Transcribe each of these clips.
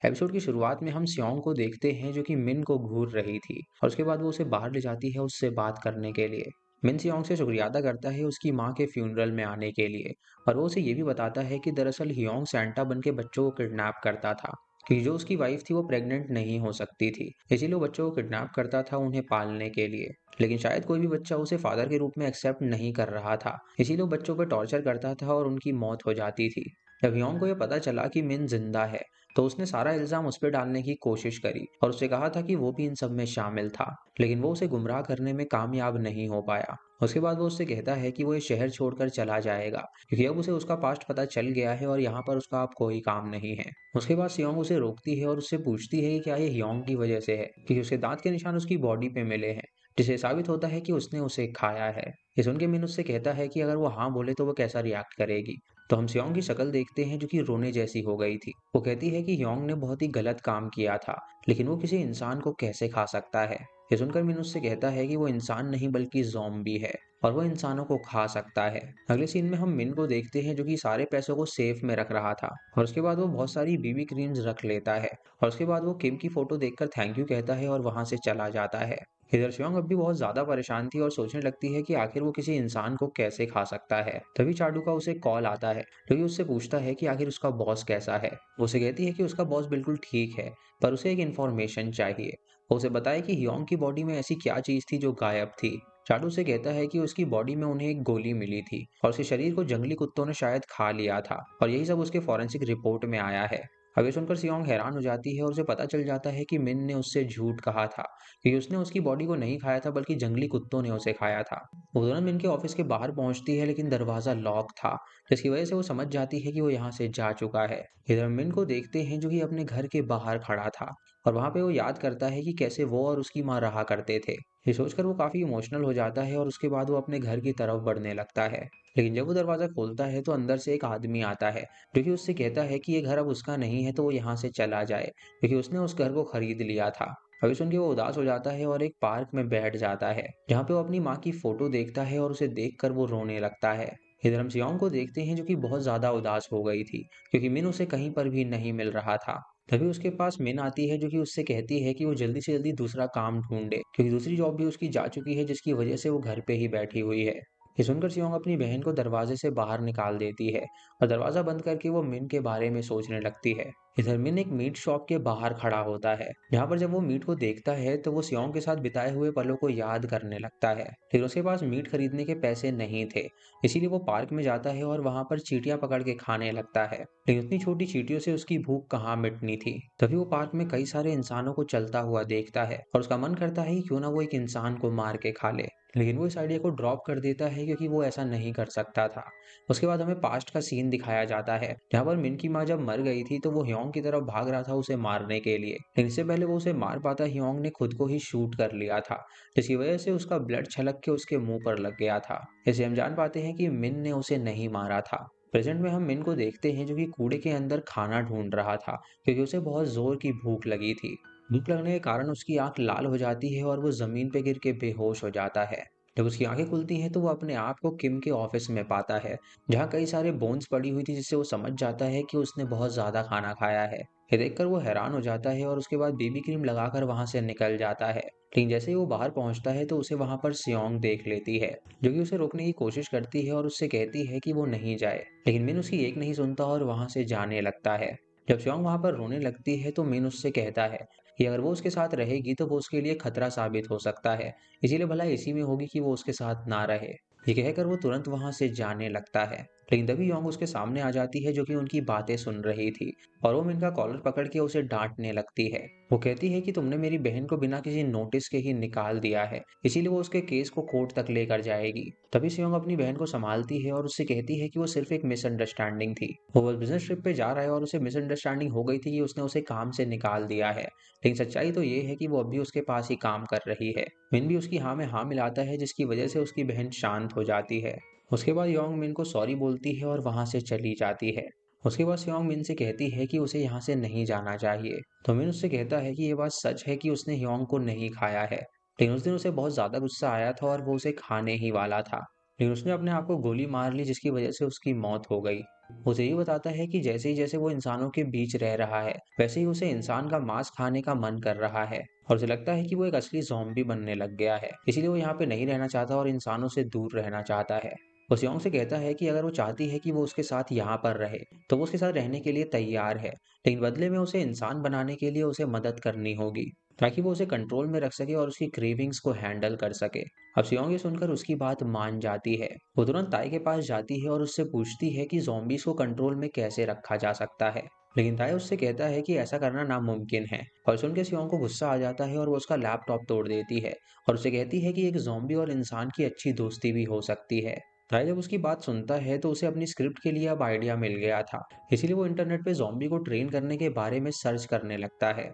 Episode की शुरुआत में हम सियोंग को देखते हैं जो कि मिन को घूर रही थी और उसके बाद वो उसे बाहर ले जाती है उससे बात करने के लिए। मिन सियोंग से शुक्रिया अदा करता है उसकी माँ के फ्यूनरल में आने के लिए और वो उसे ये भी बताता है कि दरअसल हियोंग सैंटा बन के बच्चों को किडनैप करता था क्योंकि जो उसकी वाइफ थी वो प्रेग्नेंट नहीं हो सकती थी, इसीलिए वो बच्चों को किडनैप करता था उन्हें पालने के लिए। लेकिन शायद कोई भी बच्चा उसे फादर के रूप में एक्सेप्ट नहीं कर रहा था, इसीलिए वो बच्चों पर टॉर्चर करता था और उनकी मौत हो जाती थी। जब हियोंग को यह पता चला कि मिन जिंदा है तो उसने सारा इल्जाम उस पे डालने की कोशिश करी और उसे कहा था कि वो भी इन सब में शामिल था, लेकिन वो उसे गुमराह करने में कामयाब नहीं हो पाया। उसके बाद वो उससे कहता है कि वो ये शहर छोड़कर चला जाएगा क्योंकि अब उसे उसका पास्ट पता चल गया है और यहाँ पर उसका अब कोई काम नहीं है। उसके बाद सियोंग उसे रोकती है और उससे पूछती है कि क्या ये हियोंग की वजह से है, क्योंकि उसके दांत के निशान उसकी बॉडी पे मिले हैं, जिससे साबित होता है कि उसने उसे खाया है। ये सुन के मिन उससे कहता है कि अगर वो हाँ बोले तो वो कैसा रिएक्ट करेगी। तो हम सियोंग की शक्ल देखते हैं जो कि रोने जैसी हो गई थी। वो कहती है कि योंग ने बहुत ही गलत काम किया था, लेकिन वो किसी इंसान को कैसे खा सकता है। ये सुनकर मिन उससे कहता है कि वो इंसान नहीं बल्कि ज़ॉम्बी है और वो इंसानों को खा सकता है। अगले सीन में हम मिन को देखते हैं जो कि सारे पैसों को सेफ में रख रहा था और उसके बाद वो बहुत सारी बीबी क्रीम्स रख लेता है और उसके बाद वो किम की फोटो देखकर थैंक यू कहता है और वहां से चला जाता है। इधर श्योंग अब भी बहुत ज्यादा परेशान थी और सोचने लगती है कि आखिर वो किसी इंसान को कैसे खा सकता है। तभी चाडू का उसे कॉल आता है जो कि उससे पूछता है कि आखिर उसका बॉस कैसा है। वो उसे कहती है कि उसका बॉस बिल्कुल ठीक है, पर उसे एक इन्फॉर्मेशन चाहिए। वो उसे बताए कि हियोंग की बॉडी में ऐसी क्या चीज थी जो गायब थी। चाडू से कहता है कि उसकी बॉडी में उन्हें एक गोली मिली थी और उसके शरीर को जंगली कुत्तों ने शायद खा लिया था और यही सब उसके फॉरेंसिक रिपोर्ट में आया है। अब ये सुनकर सियोंग हैरान हो जाती है और उसे पता चल जाता है कि मिन ने उससे झूठ कहा था क्योंकि उसने उसकी बॉडी को नहीं खाया था बल्कि जंगली कुत्तों ने उसे खाया था। वो तुरंत मिन के ऑफिस के बाहर पहुंचती है लेकिन दरवाजा लॉक था, जिसकी वजह से वो समझ जाती है कि वो यहाँ से जा चुका है। इधर मिन को देखते हैं जो कि अपने घर के बाहर खड़ा था और वहां पे वो याद करता है कि कैसे वो और उसकी माँ रहा करते थे। ये सोचकर वो काफी इमोशनल हो जाता है और उसके बाद वो अपने घर की तरफ बढ़ने लगता है। लेकिन जब वो दरवाजा खोलता है तो अंदर से एक आदमी आता है जो कि उससे कहता है कि ये घर अब उसका नहीं है तो वो यहाँ से चला जाए क्योंकि उसने उस घर को खरीद लिया था। अभी सुन के वो उदास हो जाता है और एक पार्क में बैठ जाता है जहाँ पे वो अपनी माँ की फोटो देखता है और उसे देखकर वो रोने लगता है। इधर हम सियोंग को देखते हैं जो कि बहुत ज्यादा उदास हो गई थी क्योंकि मिन उसे कहीं पर भी नहीं मिल रहा था। तभी उसके पास मिन आती है जो कि उससे कहती है कि वो जल्दी से जल्दी दूसरा काम ढूंढे क्योंकि दूसरी जॉब भी उसकी जा चुकी है, जिसकी वजह से वो घर पे ही बैठी हुई है। ये सुनकर सियोंग अपनी बहन को दरवाजे से बाहर निकाल देती है और दरवाजा बंद करके वो मिन के बारे में सोचने लगती है। इधर मिन एक मीट शॉप के बाहर खड़ा होता है जहाँ पर जब वो मीट को देखता है तो वो सियोंग के साथ बिताए हुए पलों को याद करने लगता है। फिर उसके पास मीट खरीदने के पैसे नहीं थे, इसीलिए वो पार्क में जाता है और वहां पर चींटियां पकड़ के खाने लगता है, लेकिन उतनी छोटी चींटियों से उसकी भूख कहाँ मिटनी थी। तभी वो पार्क में कई सारे इंसानों को चलता हुआ देखता है और उसका मन करता है कि क्यों ना वो एक इंसान को मार के खा ले, लेकिन वो इस आइडिया को ड्रॉप कर देता है क्योंकि वो ऐसा नहीं कर सकता था। उसके बाद हमें पास्ट का सीन दिखाया जाता है जहाँ पर मिन की माँ जब मर गई थी तो वो ह्योंग की तरफ भाग रहा था उसे मारने के लिए, लेकिन इससे पहले वो उसे मार पाता ह्योंग ने खुद को ही शूट कर लिया था, जिसकी वजह से उसका ब्लड छलक के उसके मुंह पर लग गया था। इससे हम जान पाते हैं कि मिन ने उसे नहीं मारा था। प्रेजेंट में हम मिन को देखते हैं जो कि कूड़े के अंदर खाना ढूंढ रहा था क्योंकि उसे बहुत जोर की भूख लगी थी। भूख लगने के कारण उसकी आंख लाल हो जाती है और वो जमीन पे गिर के बेहोश हो जाता है। जब उसकी आंखें खुलती हैं तो वो अपने आप को किम के ऑफिस में पाता है जहाँ कई सारे बोन्स पड़ी हुई थी, जिससे वो समझ जाता है कि उसने बहुत ज्यादा खाना खाया है। ये देखकर वो हैरान हो जाता है और उसके बाद बेबी क्रीम लगाकर वहां से निकल जाता है। लेकिन जैसे ही वो बाहर पहुंचता है तो उसे वहां पर सियोंग देख लेती है जो कि उसे रोकने की कोशिश करती है और उससे कहती है कि वो नहीं जाए, लेकिन मिन उसकी एक नहीं सुनता और वहां से जाने लगता है। जब सियोंग वहां पर रोने लगती है तो मिन उससे कहता है कि अगर वो उसके साथ रहेगी तो वो उसके लिए खतरा साबित हो सकता है, इसीलिए भला इसी में होगी कि वो उसके साथ ना रहे। ये कहकर वो तुरंत वहां से जाने लगता है, लेकिन तभी योंग उसके सामने आ जाती है जो कि उनकी बातें सुन रही थी और वो मिन का कॉलर पकड़ के उसे डांटने लगती है। वो कहती है कि तुमने मेरी बहन को बिना किसी नोटिस के ही निकाल दिया है, इसीलिए वो उसके केस को कोर्ट तक लेकर जाएगी। तभी सियोंग अपनी बहन को संभालती है और उससे कहती है कि वो सिर्फ एक मिसअंडरस्टैंडिंग थी। वो बस बिजनेस ट्रिप पे जा रहा है और उसे मिसअंडरस्टैंडिंग हो गई थी कि उसने उसे काम से निकाल दिया है, लेकिन सच्चाई तो ये है कि वो अभी उसके पास ही काम कर रही है। मिन भी उसकी हाँ में हाँ मिलाता है जिसकी वजह से उसकी बहन शांत हो जाती है। उसके बाद योंग मिन को सॉरी बोलती है और वहां से चली जाती है। उसके बाद सियोंग मिन से कहती है कि उसे यहाँ से नहीं जाना चाहिए, तो मिन उससे कहता है कि ये बात सच है कि उसने ह्योंग को नहीं खाया है, लेकिन उस दिन उसे बहुत ज्यादा गुस्सा आया था और वो उसे खाने ही वाला था। लेकिन उसने अपने आप को गोली मार ली जिसकी वजह से उसकी मौत हो गई। उसे ये बताता है कि जैसे वो इंसानों के बीच रह रहा है, वैसे ही उसे इंसान का मांस खाने का मन कर रहा है और उसे लगता है कि वो एक असली ज़ॉम्बी बनने लग गया है। इसीलिए वो यहाँ पे नहीं रहना चाहता और इंसानों से दूर रहना चाहता है। वो सियोंग से कहता है कि अगर वो चाहती है कि वो उसके साथ यहाँ पर रहे, तो वो उसके साथ रहने के लिए तैयार है, लेकिन बदले में उसे इंसान बनाने के लिए उसे मदद करनी होगी, ताकि वो उसे कंट्रोल में रख सके और उसकी क्रेविंग्स को हैंडल कर सके। अब सियोंग ये सुनकर उसकी बात मान जाती है। वो तुरंत ताई के पास जाती है और उससे पूछती है कि ज़ॉम्बीज़ को कंट्रोल में कैसे रखा जा सकता है। लेकिन ताई उससे कहता है कि ऐसा करना नामुमकिन है और सुन के सियोंग को गुस्सा आ जाता है और वो उसका लैपटॉप तोड़ देती है और उसे कहती है कि एक ज़ॉम्बी और इंसान की अच्छी दोस्ती भी हो सकती है। ताई जब उसकी बात सुनता है तो उसे अपनी स्क्रिप्ट के लिए अब आइडिया मिल गया था। इसीलिए वो इंटरनेट पे ज़ॉम्बी को ट्रेन करने के बारे में सर्च करने लगता है।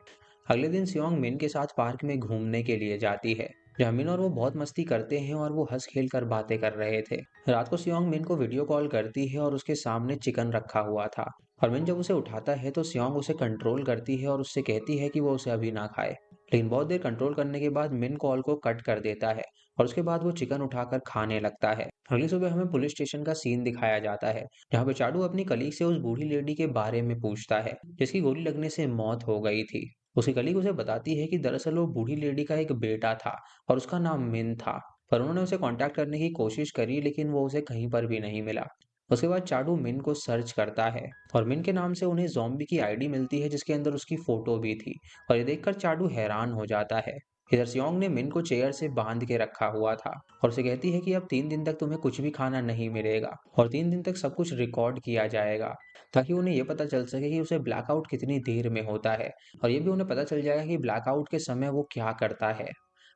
अगले दिन सियोंग मिन के साथ पार्क में घूमने के लिए जाती है, जहाँ मिन और वो बहुत मस्ती करते हैं और वो हंस खेल कर बातें कर रहे थे। रात को सियोंग मिन को वीडियो कॉल करती है और उसके सामने चिकन रखा हुआ था और मिन जब उसे उठाता है तो सियोंग उसे कंट्रोल करती है और उससे कहती है कि वो उसे अभी ना खाए। लेकिन बहुत देर कंट्रोल करने के बाद मिन कॉल को कट कर देता है और उसके बाद वो चिकन उठाकर खाने लगता है। अगली सुबह हमें पुलिस स्टेशन का सीन दिखाया जाता है, जहाँ पे चाडू अपनी कलीग से उस बूढ़ी लेडी के बारे में पूछता है जिसकी गोली लगने से मौत हो गई थी। उसकी कलीग उसे बताती है कि दरअसल वो बूढ़ी लेडी का एक बेटा था और उसका नाम मिन था, पर उन्होंने उसे कांटेक्ट करने की कोशिश करी लेकिन वो उसे कहीं पर भी नहीं मिला। उसके बाद चाडू मिन को सर्च करता है और मिन के नाम से उन्हें ज़ॉम्बी की आईडी मिलती है जिसके अंदर उसकी फोटो भी थी और ये देखकर चाडू हैरान हो जाता है। इधर सियोंग ने मिन को चेयर से बांध के रखा हुआ था और उसे कहती है कि अब 3 दिन तक तुम्हें कुछ भी खाना नहीं मिलेगा और 3 दिन तक सब कुछ रिकॉर्ड किया जाएगा, ताकि उन्हें ये पता चल सके कि उसे ब्लैकआउट कितनी देर में होता है और ये भी उन्हें पता चल जाएगा कि ब्लैकआउट के समय वो क्या करता है।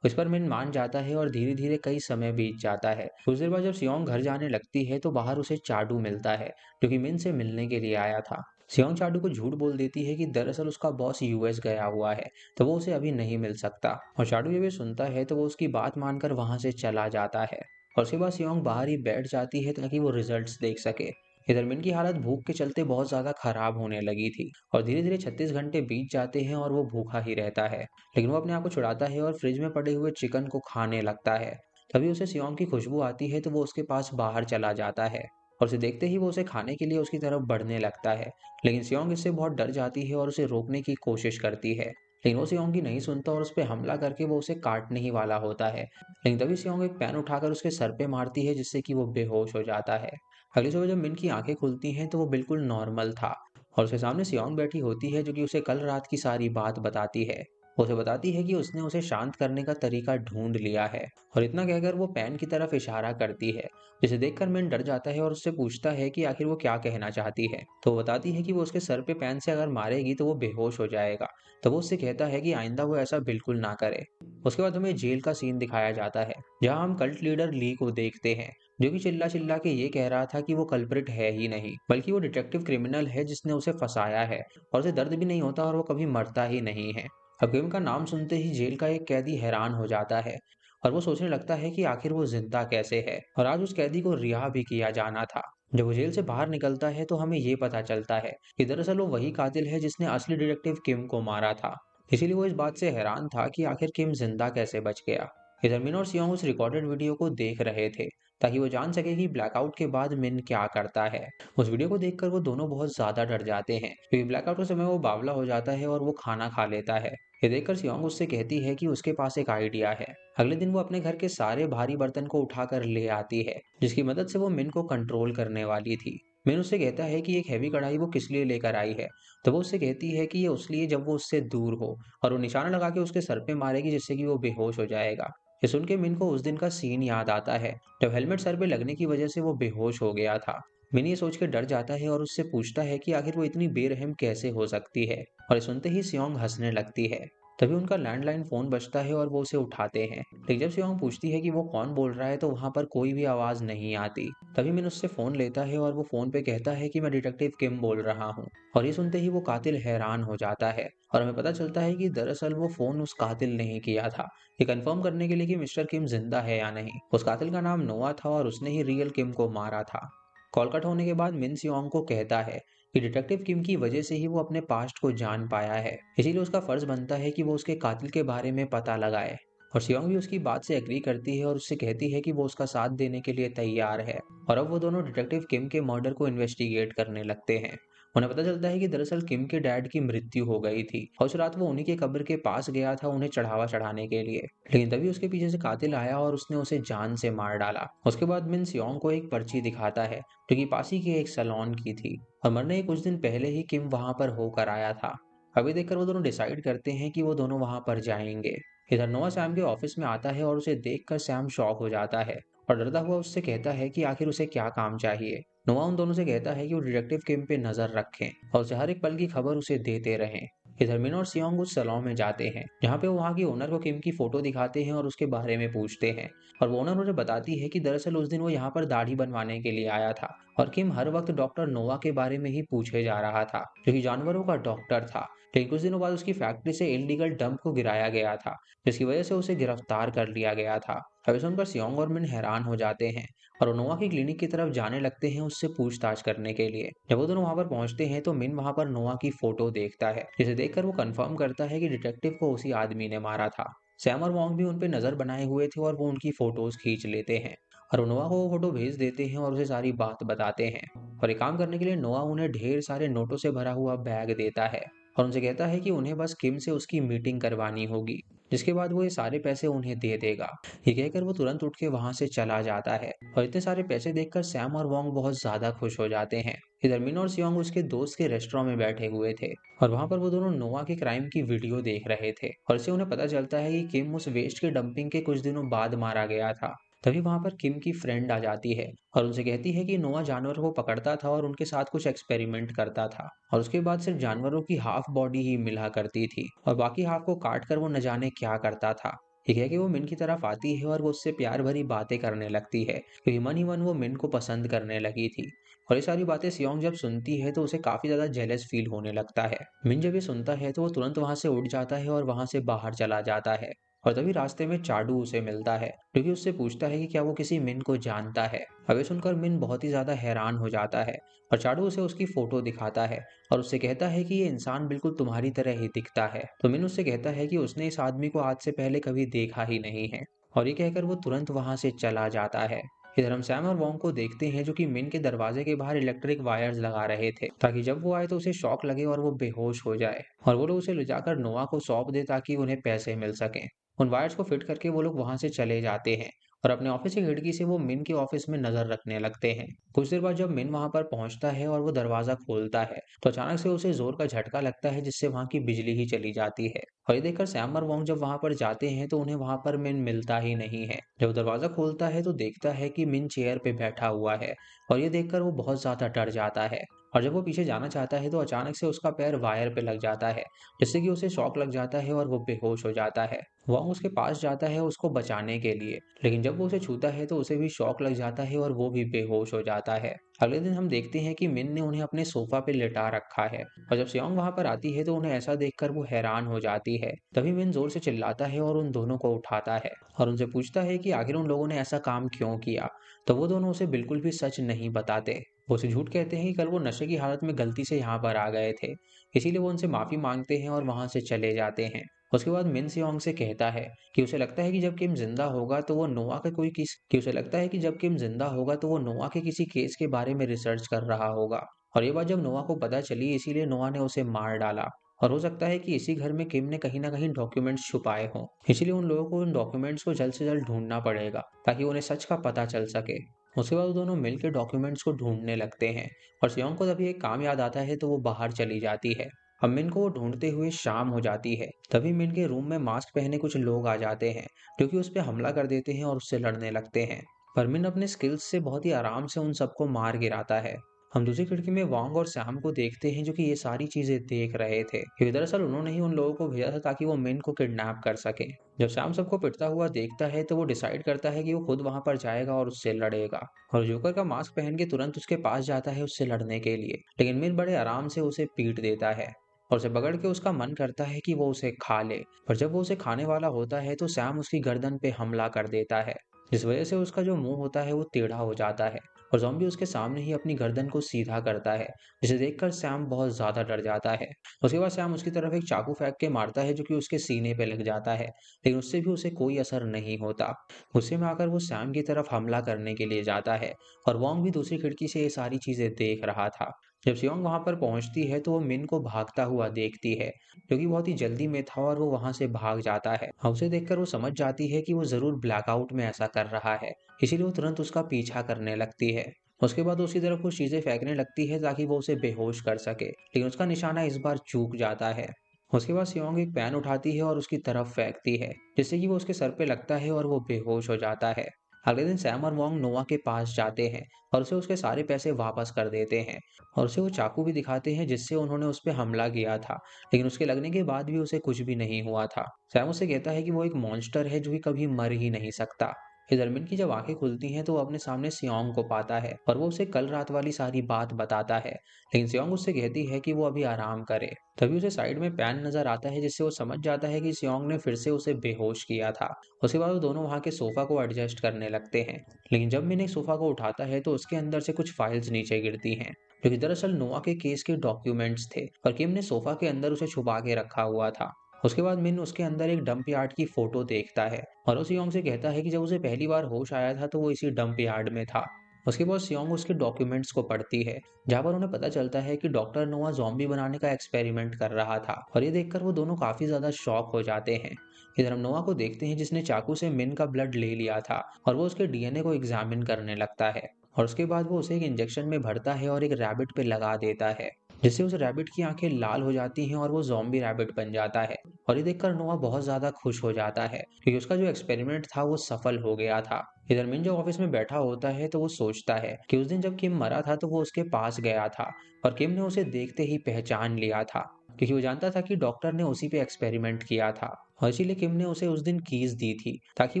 इस पर मिन मान जाता है और धीरे धीरे कई समय बीत जाता है। कुछ देर बाद जब सियोंग घर जाने लगती है तो बाहर उसे चाडू मिलता है, जो कि मिन से मिलने के लिए आया था। सियोंग चाडू को झूठ बोल देती है कि दरअसल उसका बॉस यूएस गया हुआ है, तो वो उसे अभी नहीं मिल सकता और चाडू ये भी सुनता है तो वो उसकी बात मानकर वहां से चला जाता है और उसके बाद सियोंग बाहर ही बैठ जाती है ताकि वो रिजल्ट्स देख सके। इधर मिन की हालत भूख के चलते बहुत ज्यादा खराब होने लगी थी और धीरे धीरे 36 घंटे बीत जाते हैं और वो भूखा ही रहता है, लेकिन वो अपने आप को छुड़ाता है और फ्रिज में पड़े हुए चिकन को खाने लगता है। तभी उसे सियोंग की खुशबू आती है तो वो उसके पास बाहर चला जाता है और उसे देखते ही वो उसे खाने के लिए उसकी तरफ बढ़ने लगता है। लेकिन सियोंग इससे बहुत डर जाती है और उसे रोकने की कोशिश करती है, लेकिन वो सियोंग की नहीं सुनता और उस पर हमला करके वो उसे काटने ही वाला होता है। लेकिन तभी सियोंग एक पेन उठाकर उसके सर पे मारती है जिससे कि वो बेहोश हो जाता है। अगली सुबह जब मिन की आंखें खुलती हैं तो वो बिल्कुल नॉर्मल था और उसके सामने सियोंग बैठी होती है जो कि उसे कल रात की सारी बात बताती है। वो उसे बताती है कि उसने उसे शांत करने का तरीका ढूंढ लिया है और इतना कहकर वो पेन की तरफ इशारा करती है, जिसे देखकर मिन डर जाता है और उससे पूछता है कि आखिर वो क्या कहना चाहती है। तो वो बताती है कि वो उसके सर पे पेन से अगर मारेगी तो वो बेहोश हो जाएगा। तो वो उससे कहता है कि आइंदा वो ऐसा बिल्कुल ना करे। उसके बाद हमें जेल का सीन दिखाया जाता है, जहाँ हम कल्ट लीडर ली को देखते हैं, जो कि चिल्ला चिल्ला के ये कह रहा था कि वो कल्प्रिट है ही नहीं, बल्कि वो डिटेक्टिव क्रिमिनल है जिसने उसे फंसाया है और उसे दर्द भी नहीं होता और वो कभी मरता ही नहीं है। अब किम का नाम सुनते ही जेल का एक कैदी हैरान हो जाता है और वो सोचने लगता है कि आखिर वो जिंदा कैसे है और आज उस कैदी को रिहा भी किया जाना था। जब वो जेल से बाहर निकलता है तो हमें ये पता चलता है कि दरअसल वो वही कातिल है जिसने असली डिटेक्टिव किम को मारा था। इसीलिए वो इस बात से हैरान था कि आखिर किम जिंदा कैसे बच गया। इधर मिन और सियोंग उस रिकॉर्डेड वीडियो को देख रहे थे ताकि वो जान सके कि ब्लैकआउट के बाद मिन क्या करता है। उस वीडियो को देखकर वो दोनों बहुत ज्यादा डर जाते हैं क्योंकि ब्लैकआउट के समय वो बावला हो जाता है और वो खाना खा लेता है। ये देखकर सियोंग उससे कहती है कि उसके पास एक आइडिया है। अगले दिन वो अपने घर के सारे भारी बर्तन को उठाकर ले आती है, जिसकी मदद से वो मिन को कंट्रोल करने वाली थी। मिन उससे कहता है कि एक हैवी कढ़ाई वो किस लिए लेकर आई है, तो वो उससे कहती है कि ये उस लिए जब वो उससे दूर हो और वो निशाना लगा के उसके सर पे मारेगी जिससे कि वो बेहोश हो जाएगा। ये सुन के मिन को उस दिन का सीन याद आता है जब हेलमेट सर पे लगने की वजह से वो बेहोश हो गया था। मिन ये सोच के डर जाता है और उससे पूछता है कि आखिर वो इतनी बेरहम कैसे हो सकती है और ये सुनते ही सियोंग हंसने लगती है। तभी उनका लैंडलाइन फोन बजता है और वो उसे उठाते हैं, लेकिन जब सियोंग पूछती है कि वो कौन बोल रहा है तो वहां पर कोई भी आवाज नहीं आती। तभी मिन उससे फोन लेता है और वो फोन पे कहता है कि मैं डिटेक्टिव किम बोल रहा हूँ और ये सुनते ही वो कातिल हैरान हो जाता है और हमें पता चलता है कि दरअसल वो फोन उस कातिल ने ही किया था, ये कंफर्म करने के लिए कि मिस्टर किम जिंदा है या नहीं। उस कातिल का नाम नोआ था और उसने ही रियल किम को मारा था। कॉल कट होने के बाद मिन सियोंग को कहता है कि डिटेक्टिव किम की वजह से ही वो अपने पास्ट को जान पाया है, इसीलिए उसका फर्ज बनता है कि वो उसके कातिल के बारे में पता लगाए। और सियोंग भी उसकी बात से एग्री करती है और उससे कहती है कि वो उसका साथ देने के लिए तैयार है। और अब वो दोनों डिटेक्टिव किम के मर्डर को इन्वेस्टिगेट करने लगते हैं। उन्हें पता चलता है कि दरअसल किम के डैड की मृत्यु हो गई थी और उस रात वो उन्हीं के कब्र के पास गया था उन्हें चढ़ावा चढ़ाने के लिए। लेकिन तभी उसके पीछे से कातिल आया और उसने उसे जान से मार डाला। उसके बाद मिन सियोंग को एक पर्ची दिखाता है जो कि पास ही के एक सैलून की थी और मरने के कुछ दिन पहले ही किम वहां पर होकर आया था। अभी देखकर वो दोनों डिसाइड करते हैं कि वो दोनों वहां पर जाएंगे। इधर नोआ सैम के ऑफिस में आता है और उसे देखकर सैम शॉक हो जाता है और डरता हुआ उससे कहता है कि आखिर उसे क्या काम चाहिए। नोआ उन दोनों से कहता है कि वो डिटेक्टिव किम पे नजर रखें और उसे हर एक पल की खबर उसे देते रहें। इधर मिन और सियोंग उस सैलून में जाते हैं जहाँ पे वो वहाँ की ओनर को किम की फोटो दिखाते हैं और उसके बारे में पूछते हैं। और वो ओनर उन्हें बताती है कि दरअसल उस दिन वो यहाँ पर दाढ़ी बनवाने के लिए आया था और किम हर वक्त डॉक्टर नोआ के बारे में ही पूछे जा रहा था जो कि जानवरों का डॉक्टर था। लेकिन कुछ दिनों बाद उसकी फैक्ट्री से इल्लीगल डंप को गिराया गया था जिसकी वजह से उसे गिरफ्तार कर लिया गया था। अभी सुनकर सियोंग और मिन हैरान हो जाते हैं और नोआ की क्लिनिक की तरफ जाने लगते हैं उससे पूछताछ करने के लिए। जब वो दोनों वहां पर पहुंचते हैं तो मिन वहां पर नोआ की फोटो देखता है जिसे देखकर वो कंफर्म करता है कि डिटेक्टिव को उसी आदमी ने मारा था। सैम और वोंग भी उन पे नजर बनाए हुए थे और वो उनकी फोटोज खींच लेते हैं और वो नोआ को वो फोटो भेज देते हैं और उसे सारी बात बताते हैं। और ये काम करने के लिए नोआ उन्हें ढेर सारे नोटों से भरा हुआ बैग देता है और उनसे कहता है कि उन्हें बस किम से उसकी मीटिंग करवानी होगी जिसके बाद वो ये सारे पैसे उन्हें दे देगा। ये कहकर वो तुरंत उठ के वहां से चला जाता है और इतने सारे पैसे देखकर सैम और वोंग बहुत ज्यादा खुश हो जाते हैं। इधर मिन और सियोंग उसके दोस्त के रेस्टोरेंट में बैठे हुए थे और वहां पर वो दोनों नोआ के क्राइम की वीडियो देख रहे थे और इससे उन्हें पता चलता है कि किम उस वेस्ट के डंपिंग के कुछ दिनों बाद मारा गया था। तभी वहां पर किम की फ्रेंड आ जाती है और उनसे कहती है कि नोआ जानवर को पकड़ता था और उनके साथ कुछ एक्सपेरिमेंट करता था और उसके बाद सिर्फ जानवरों की हाफ बॉडी ही मिला करती थी और बाकी हाफ को काट कर वो न जाने क्या करता था। ये कह के वो मिन की तरफ आती है और वो उससे प्यार भरी बातें करने लगती है क्योंकि मन ही मन वो मिन को पसंद करने लगी थी। और ये सारी बातें सियोंग जब सुनती है तो उसे काफी ज्यादा जेलस फील होने लगता है। मिन जब ये सुनता है तो वो तुरंत वहां से उठ जाता है और वहां से बाहर चला जाता है। और तभी रास्ते में चाडू उसे मिलता है क्योंकि उससे पूछता है कि क्या वो किसी मिन को जानता है। अब ये सुनकर मिन बहुत ही ज्यादा हैरान हो जाता है और चाडू उसे उसकी फोटो दिखाता है और उससे कहता है कि ये इंसान बिल्कुल तुम्हारी तरह ही दिखता है। तो मिन उससे कहता है कि उसने इस आदमी को आज से पहले कभी देखा ही नहीं है और ये कहकर वो तुरंत वहां से चला जाता है। इधर हम सैम और वोंग को देखते हैं जो कि मिन के दरवाजे के बाहर इलेक्ट्रिक वायर्स लगा रहे थे ताकि जब वो आए तो उसे शॉक लगे और वो बेहोश हो जाए और वो लोग उसे ले जाकर नोआ को सौंप दे ताकि उन्हें पैसे मिल सकें। उन वायर्स को फिट करके वो लोग वहां से चले जाते हैं और अपने ऑफिस की खिड़की से वो मिन के ऑफिस में नजर रखने लगते हैं। कुछ देर बाद जब मिन वहां पर पहुंचता है और वो दरवाजा खोलता है तो अचानक से उसे जोर का झटका लगता है जिससे वहां की बिजली ही चली जाती है। और ये देखकर सैम और वोंग जब वहां पर जाते हैं तो उन्हें वहां पर मिन मिलता ही नहीं है। जब वो दरवाजा खोलता है तो देखता है कि मिन चेयर पे बैठा हुआ है और ये देखकर वो बहुत ज्यादा डर जाता है। और जब वो पीछे जाना चाहता है तो अचानक से उसका पैर वायर पे लग जाता है जिससे कि उसे शॉक लग जाता है और वो बेहोश हो जाता है। वॉन्ग उसके पास जाता है उसको बचाने के लिए लेकिन जब वो उसे छूता है तो उसे भी शॉक लग जाता है और वो भी बेहोश हो जाता है। अगले दिन हम देखते हैं कि मिन ने उन्हें अपने सोफा पे लिटा रखा है और जब सियोंग वहां पर आती है तो उन्हें ऐसा देखकर वो हैरान हो जाती है। तभी मिन जोर से चिल्लाता है और उन दोनों को उठाता है और उनसे पूछता है कि आखिर उन लोगों ने ऐसा काम क्यों किया। तो वो दोनों उसे बिल्कुल भी सच नहीं बताते। वो उसे झूठ कहते हैं कि कल वो नशे की हालत में गलती से यहाँ पर आ गए थे इसीलिए वो उनसे माफी मांगते हैं और वहां से चले जाते हैं। उसके बाद मिन सियोंग से कहता है कि उसे लगता है कि जब किम जिंदा होगा तो वो नोआ के कोई किस कि उसे लगता है कि जब किम जिंदा होगा तो वो नोआ के किसी केस के बारे में रिसर्च कर रहा होगा और ये बात जब नोआ को पता चली इसीलिए नोआ ने उसे मार डाला। और हो सकता है कि इसी घर में किम ने कहीं ना कहीं डॉक्यूमेंट्स छुपाए हों इसीलिए उन लोगों को उन डॉक्यूमेंट्स को जल्द से जल्द ढूंढना पड़ेगा ताकि उन्हें सच का पता चल सके। उसके बाद वो दोनों मिलकर डॉक्यूमेंट्स को ढूंढने लगते हैं और सियोंग को तभी एक काम याद आता है तो वो बाहर चली जाती है। अब मिन को वो ढूंढते हुए शाम हो जाती है तभी मिन के रूम में मास्क पहने कुछ लोग आ जाते हैं जो कि उस पर हमला कर देते हैं और उससे लड़ने लगते हैं। पर मिन अपने स्किल्स से बहुत ही आराम से उन सबको मार गिराता है। हम दूसरी खिड़की में वांग और सैम को देखते हैं जो कि ये सारी चीजें देख रहे थे क्योंकि दरअसल उन्होंने ही उन लोगों को भेजा था ताकि वो मिन को किडनैप कर सके। जब सैम सबको पिटता हुआ देखता है तो वो डिसाइड करता है कि वो खुद वहां पर जाएगा और उससे लड़ेगा और जोकर का मास्क पहन के तुरंत उसके पास जाता है उससे लड़ने के लिए लेकिन मिन बड़े आराम से उसे पीट देता है और उसे पकड़ के उसका मन करता है कि वो उसे खा ले। पर जब वो उसे खाने वाला होता है तो सैम उसकी गर्दन पे हमला कर देता है जिस वजह से उसका जो मुंह होता है वो टेढ़ा हो जाता है और ज़ॉम्बी उसके सामने ही अपनी गर्दन को सीधा करता है, जिसे देखकर सैम बहुत ज़्यादा डर जाता है। उसके बाद सैम उसकी तरफ एक चाकू फेंक के मारता है जो कि उसके सीने पे लग जाता है, लेकिन उससे भी उसे कोई असर नहीं होता। गुस्से में आकर वो सैम की तरफ हमला करने के लिए जाता है और वॉन्ग भी दूसरी खिड़की से ये सारी चीज़ें देख रहा था। जब सियोंग वहाँ पर पहुँचती है तो वो मिन को भागता हुआ देखती है, जो कि बहुत ही जल्दी में था और वो वहाँ से भाग जाता है। उसे देखकर वो समझ जाती है कि वो ज़रूर ब्लैकआउट में ऐसा कर रहा है, इसीलिए वो तुरंत उसका पीछा करने लगती है। उसके बाद उसकी तरफ कुछ चीज़ें फेंकने लगती है ताकि वो उसे बेहोश कर सके, लेकिन उसका निशाना इस बार चूक जाता है। उसके बाद सियोंग एक पेन उठाती है और उसकी तरफ फेंकती है, जिससे कि वो उसके सर पे लगता है और वो बेहोश हो जाता है। अगले दिन सैम और वोंग नोआ के पास जाते हैं और उसे उसके सारे पैसे वापस कर देते हैं और उसे वो चाकू भी दिखाते हैं जिससे उन्होंने उस पे हमला किया था, लेकिन उसके लगने के बाद भी उसे कुछ भी नहीं हुआ था। सैम उससे कहता है कि वो एक मॉन्स्टर है जो कि कभी मर ही नहीं सकता। इधर मिन की जब आंखें खुलती हैं तो वो अपने सामने सियोंग को पाता है और वो उसे कल रात वाली सारी बात बताता है, लेकिन सियोंग उससे कहती है कि वो अभी आराम करे। तभी उसे साइड में पैन नजर आता है जिससे वो समझ जाता है कि सियोंग ने फिर से उसे बेहोश किया था। उसके बाद वो दोनों वहाँ के सोफा को एडजस्ट करने लगते हैं, लेकिन जब मिन एक सोफा को उठाता है तो उसके अंदर से कुछ फाइल्स नीचे गिरती हैं, जो कि दरअसल नोआ के केस के डॉक्यूमेंट्स थे और किम ने सोफा के अंदर उसे छुपा के रखा हुआ था। उसके बाद मिन उसके अंदर एक डंप यार्ड की फोटो देखता है और वो सियोंग से कहता है कि जब उसे पहली बार होश आया था तो वो इसी डंप यार्ड में था। उसके बाद सियोंग उसके डॉक्यूमेंट्स को पढ़ती है, जहाँ पर उन्हें पता चलता है कि डॉक्टर नोआ ज़ॉम्बी बनाने का एक्सपेरिमेंट कर रहा था और ये देखकर वो दोनों काफी ज्यादा शॉक हो जाते हैं। इधर हम नोआ को देखते हैं जिसने चाकू से मिन का ब्लड ले लिया था और वो उसके डीएनए को एग्जामिन करने लगता है और उसके बाद वो उसे एक इंजेक्शन में भरता है और एक रैबिट पे लगा देता है, जिससे उस रैबिट की आंखें लाल हो जाती हैं और वो ज़ॉम्बी रैबिट बन जाता है। और ये देखकर नोआ बहुत ज्यादा खुश हो जाता है क्योंकि उसका जो एक्सपेरिमेंट था वो सफल हो गया था। इधर मिन जब ऑफिस में बैठा होता है तो वो सोचता है कि उस दिन जब किम मरा था तो वो उसके पास गया था और किम ने उसे देखते ही पहचान लिया था, क्योंकि वो जानता था कि डॉक्टर ने उसी पे एक्सपेरिमेंट किया था और इसीलिए किम ने उसे उस दिन कीज दी थी ताकि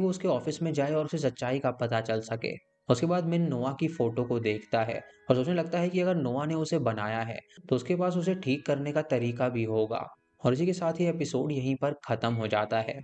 वो उसके ऑफिस में जाए और उसे सच्चाई का पता चल सके। उसके बाद मिन नोआ की फोटो को देखता है और सोचने लगता है कि अगर नोआ ने उसे बनाया है तो उसके पास उसे ठीक करने का तरीका भी होगा। और इसी के साथ ही एपिसोड यहीं पर खत्म हो जाता है।